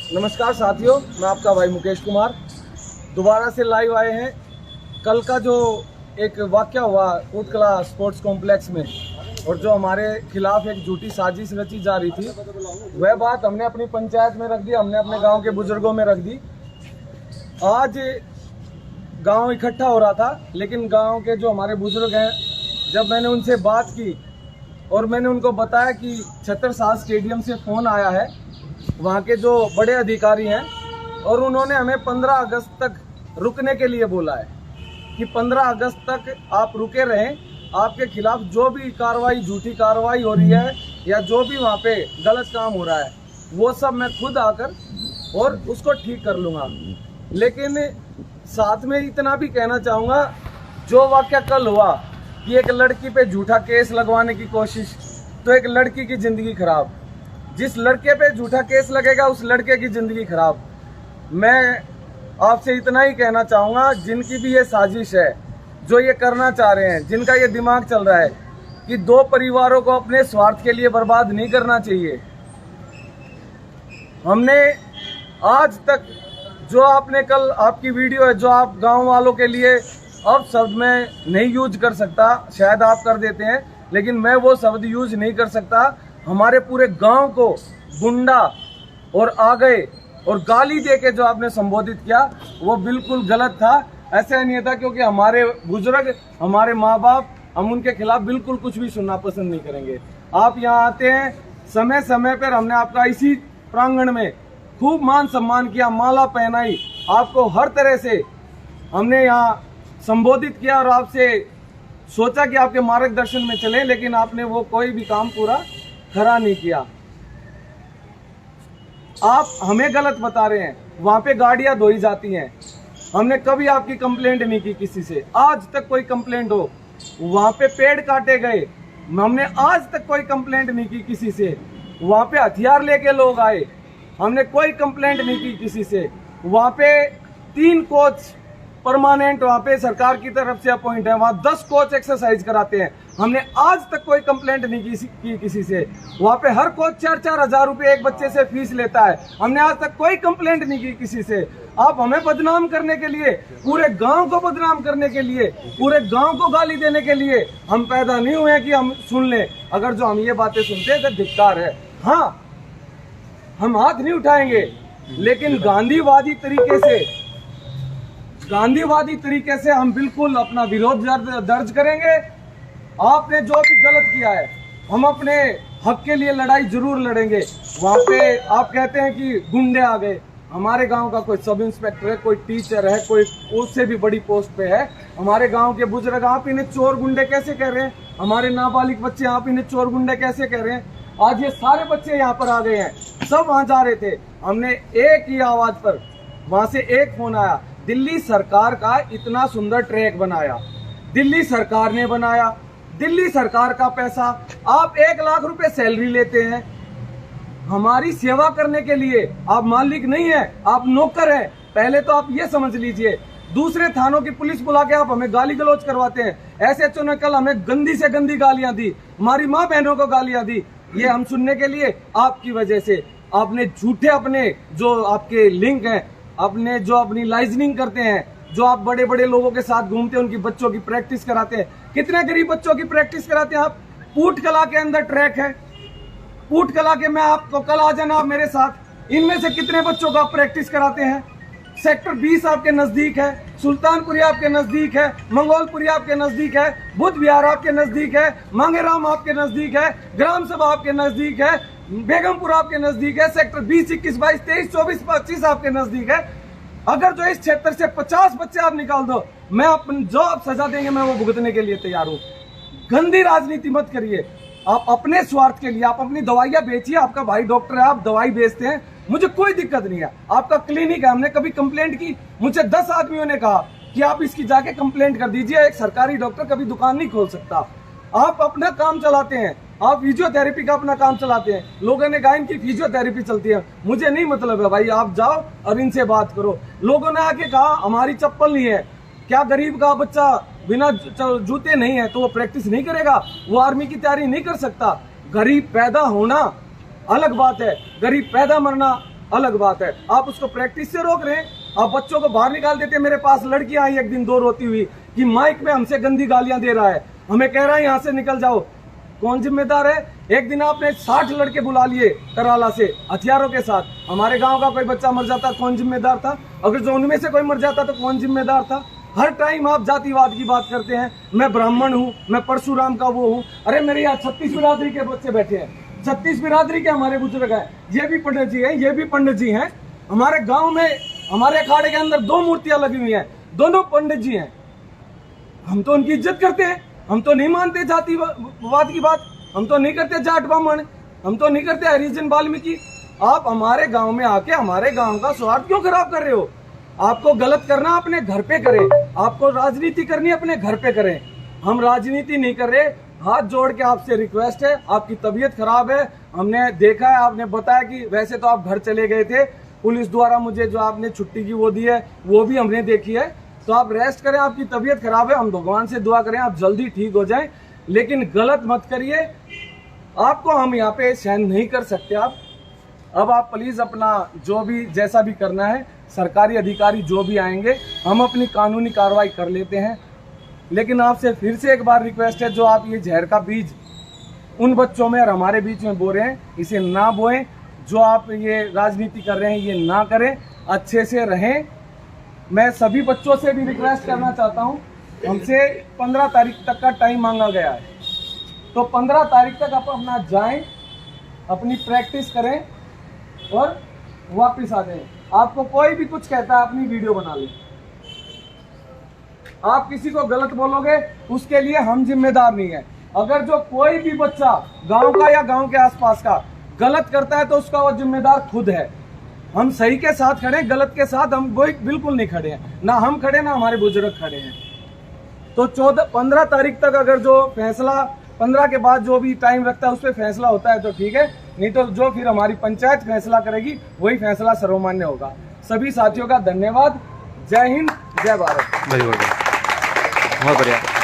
नमस्कार साथियों, मैं आपका भाई मुकेश कुमार दोबारा से लाइव आए हैं। कल का जो एक वाकया हुआ कोटकला स्पोर्ट्स कॉम्प्लेक्स में और जो हमारे खिलाफ एक झूठी साजिश रची जा रही थी, वह बात हमने अपनी पंचायत में रख दी, हमने अपने गांव के बुजुर्गों में रख दी। आज गांव इकट्ठा हो रहा था, लेकिन गांव के जो हमारे बुजुर्ग हैं, जब मैंने उनसे बात की और मैंने उनको बताया कि छत्रसाल स्टेडियम से फ़ोन आया है वहाँ के जो बड़े अधिकारी हैं और उन्होंने हमें 15 अगस्त तक रुकने के लिए बोला है कि 15 अगस्त तक आप रुके रहें, आपके खिलाफ जो भी कार्रवाई, झूठी कार्रवाई हो रही है या जो भी वहाँ पे गलत काम हो रहा है, वो सब मैं खुद आकर और उसको ठीक कर लूँगा। लेकिन साथ में इतना भी कहना चाहूँगा, जो वाक़या कल हुआ कि एक लड़की पे झूठा केस लगवाने की कोशिश, तो एक लड़की की ज़िंदगी खराब। जिस लड़के पे झूठा केस लगेगा उस लड़के की ज़िंदगी खराब। मैं आपसे इतना ही कहना चाहूँगा, जिनकी भी ये साजिश है, जो ये करना चाह रहे हैं, जिनका ये दिमाग चल रहा है कि दो परिवारों को अपने स्वार्थ के लिए बर्बाद नहीं करना चाहिए। हमने आज तक जो आपने कल आपकी वीडियो है, जो आप गांव वालों के लिए अब शब्द मैं नहीं यूज कर सकता, शायद आप कर देते हैं, लेकिन मैं वो शब्द यूज नहीं कर सकता। हमारे पूरे गांव को गुंडा और आ गए और गाली दे के जो आपने संबोधित किया, वो बिल्कुल गलत था। ऐसा नहीं था, क्योंकि हमारे बुजुर्ग, हमारे माँ बाप, हम उनके खिलाफ बिल्कुल कुछ भी सुनना पसंद नहीं करेंगे। आप यहाँ आते हैं, समय समय पर हमने आपका इसी प्रांगण में खूब मान सम्मान किया, माला पहनाई, आपको हर तरह से हमने यहाँ संबोधित किया और आपसे सोचा कि आपके मार्गदर्शन में चले, लेकिन आपने वो कोई भी काम पूरा खरा नहीं किया। आप हमें गलत बता रहे हैं, वहां पे गाड़ियां धोई जाती हैं, हमने कभी आपकी कंप्लेंट नहीं की किसी से, आज तक कोई कंप्लेंट हो। वहां पे पेड़ काटे गए, हमने आज तक कोई कंप्लेंट नहीं की किसी से। वहां पे हथियार लेके लोग आए, हमने कोई कंप्लेंट नहीं की किसी से। वहां पे 3 कोच परमानेंट वहाँ पे सरकार की तरफ से अपॉइंट है, वहाँ 10 कोच एक्सरसाइज कराते हैं, हमने आज तक कोई कंप्लेंट नहीं की किसी से। वहाँ पे हर कोच 4-4 हजार रुपये एक बच्चे से फीस लेता है, हमने आज तक कोई कंप्लेंट नहीं की किसी से। आप हमें बदनाम करने के लिए, पूरे गांव को बदनाम करने के लिए, पूरे गांव को गाली देने के लिए हम पैदा नहीं हुए हैं कि हम सुन लें। अगर जो हम ये बातें सुनते हैं तो धिक्कार है। हाँ, हम हाथ नहीं उठाएंगे, लेकिन गांधीवादी तरीके से हम बिल्कुल अपना विरोध दर्ज करेंगे। आपने जो भी गलत किया है, हम अपने हक के लिए लड़ाई जरूर लड़ेंगे। वहाँ पे आप कहते हैं कि गुंडे आ गए, हमारे गांव का कोई सब इंस्पेक्टर है, कोई टीचर है, कोई उससे भी बड़ी पोस्ट पे है, हमारे गांव के बुजुर्ग, आप इन्हें चोर गुंडे कैसे कह रहे हैं? हमारे नाबालिग बच्चे, आप इन्हें चोर गुंडे कैसे कह रहे हैं? आज ये सारे बच्चे यहाँ पर आ गए हैं, सब वहाँ जा रहे थे, हमने एक ही आवाज पर, वहां से एक फोन आया, दिल्ली सरकार का इतना सुंदर ट्रैक बनाया, दिल्ली सरकार ने बनाया, दिल्ली सरकार का पैसा, आप 1 लाख रुपए सैलरी लेते हैं हमारी सेवा करने के लिए। आप मालिक नहीं है, आप नौकर हैं, पहले तो आप ये समझ लीजिए। दूसरे थानों की पुलिस बुला के आप हमें गाली गलौज करवाते हैं। एसएचओ ने कल हमें गंदी से गंदी गालियां दी, हमारी माँ बहनों को गालियां दी, ये हम सुनने के लिए आपकी वजह से। आपने झूठे अपने जो आपके लिंक हैं, अपने जो अपनी लाइजनिंग करते हैं, जो आप बड़े बड़े लोगों के साथ घूमते हैं, उनकी बच्चों की प्रैक्टिस कराते हैं। कितने गरीब बच्चों की प्रैक्टिस कराते हैं आप? पूट कला के अंदर ट्रैक है, पूट कला के, मैं आपको कल आ जाना आप मेरे साथ, इनमें से कितने बच्चों को आप प्रैक्टिस कराते हैं? सेक्टर 20 आपके नजदीक है, सुल्तानपुरी आपके नजदीक है, मंगोलपुरी आपके नजदीक है, बुद्ध विहार आपके नजदीक है, मांगेराम आपके नजदीक है, ग्राम सभा आपके नजदीक है, बेगमपुर आपके नजदीक है, सेक्टर 20, 21, 22, 23, 24, 25 आपके नजदीक है। अगर जो इस क्षेत्र से 50 बच्चे आप निकाल दो, मैं अपनी जो आप सजा देंगे मैं वो भुगतने के लिए तैयार हूँ। गंदी राजनीति मत करिए, आप अपने स्वार्थ के लिए, आप अपनी दवाइयां बेचिए, आपका भाई डॉक्टर है, आप दवाई बेचते हैं, मुझे कोई दिक्कत नहीं है। आपका क्लिनिक है, हमने कभी कंप्लेंट की? मुझे 10 आदमियों ने कहा कि आप इसकी जाके कंप्लेंट कर दीजिए, एक सरकारी डॉक्टर कभी दुकान नहीं खोल सकता। आप अपना काम चलाते हैं, आप फिजियोथेरेपी का अपना काम चलाते हैं, लोगों ने कहा इनकी फिजियोथेरेपी चलती है, मुझे नहीं मतलब है भाई, आप जाओ और इनसे बात करो। लोगों ने आके कहा हमारी चप्पल नहीं है, क्या गरीब का बच्चा बिना जूते नहीं है तो वो प्रैक्टिस नहीं करेगा, वो आर्मी की तैयारी नहीं कर सकता? गरीब पैदा होना अलग बात है, गरीब पैदा मरना अलग बात है, आप उसको प्रैक्टिस से रोक रहे हैं। आप बच्चों को बाहर निकाल देते हैं। मेरे पास लड़कियां आई एक दिन, दो रोती हुई कि माइक में हमसे गंदी गालियां दे रहा है, हमें कह रहा है यहाँ से निकल जाओ। कौन जिम्मेदार है? एक दिन आपने 60 लड़के बुला लिए कराला से हथियारों के साथ, हमारे गांव का कोई बच्चा मर जाता कौन जिम्मेदार था? अगर जो उनमें से कोई मर जाता तो कौन जिम्मेदार था? हर टाइम आप जातिवाद की बात करते हैं। मैं ब्राह्मण हूँ, मैं परशुराम का वो हूँ। अरे मेरे यहाँ 36 बिरादरी के बच्चे बैठे हैं, 36 बिरादरी के हमारे बुजुर्ग हैं, ये भी पंडित जी हैं, ये भी पंडित जी हैं। हमारे गांव में हमारे अखाड़े के अंदर 2 मूर्तियां लगी हुई हैं, दोनों पंडित जी हैं। हम तो उनकी इज्जत करते हैं, हम तो नहीं मानते जातिवाद की बात, हम तो नहीं करते जाट ब्राह्मण, हम तो नहीं करते हरिजन वाल्मीकि। आप हमारे गांव में आके हमारे गांव का स्वार्थ क्यों खराब कर रहे हो? आपको गलत करना अपने घर पे करें, आपको राजनीति करनी अपने घर पे करें। हम राजनीति नहीं कर रहे। हाथ जोड़ के आपसे रिक्वेस्ट है, आपकी तबीयत खराब है, हमने देखा है, आपने बताया कि वैसे तो आप घर चले गए थे, पुलिस द्वारा मुझे जो आपने छुट्टी की वो दी है वो भी हमने देखी है, तो आप रेस्ट करें। आपकी तबीयत खराब है, हम भगवान से दुआ करें आप जल्दी ठीक हो जाएं, लेकिन गलत मत करिए। आपको हम यहाँ पे सहन नहीं कर सकते। अब आप प्लीज अपना जो भी जैसा भी करना है, सरकारी अधिकारी जो भी आएंगे हम अपनी कानूनी कार्रवाई कर लेते हैं। लेकिन आपसे फिर से एक बार रिक्वेस्ट है, जो आप ये जहर का बीज उन बच्चों में और हमारे बीच में बो रहे हैं, इसे ना बोएं। जो आप ये राजनीति कर रहे हैं ये ना करें, अच्छे से रहें। मैं सभी बच्चों से भी रिक्वेस्ट करना चाहता हूं, हमसे 15 तारीख तक का टाइम मांगा गया है, तो 15 तारीख तक आप अपना जाएं, अपनी प्रैक्टिस करें और वापस आ जाएं। आपको कोई भी कुछ कहता है अपनी वीडियो बना लें। आप किसी को गलत बोलोगे उसके लिए हम जिम्मेदार नहीं है। अगर जो कोई भी बच्चा गांव का या गांव के आसपास का गलत करता है तो उसका वो जिम्मेदार खुद है। हम सही के साथ खड़े, गलत के साथ हम कोई बिल्कुल नहीं खड़े हैं, ना हम खड़े ना हमारे बुजुर्ग खड़े हैं। तो 15 तारीख तक अगर जो फैसला 15 के बाद जो भी टाइम रखता है उस पर फैसला होता है तो ठीक है, नहीं तो जो फिर हमारी पंचायत फैसला करेगी वही फैसला सर्वमान्य होगा। सभी साथियों का धन्यवाद। जय हिंद, जय भारत। बहुत बढ़िया।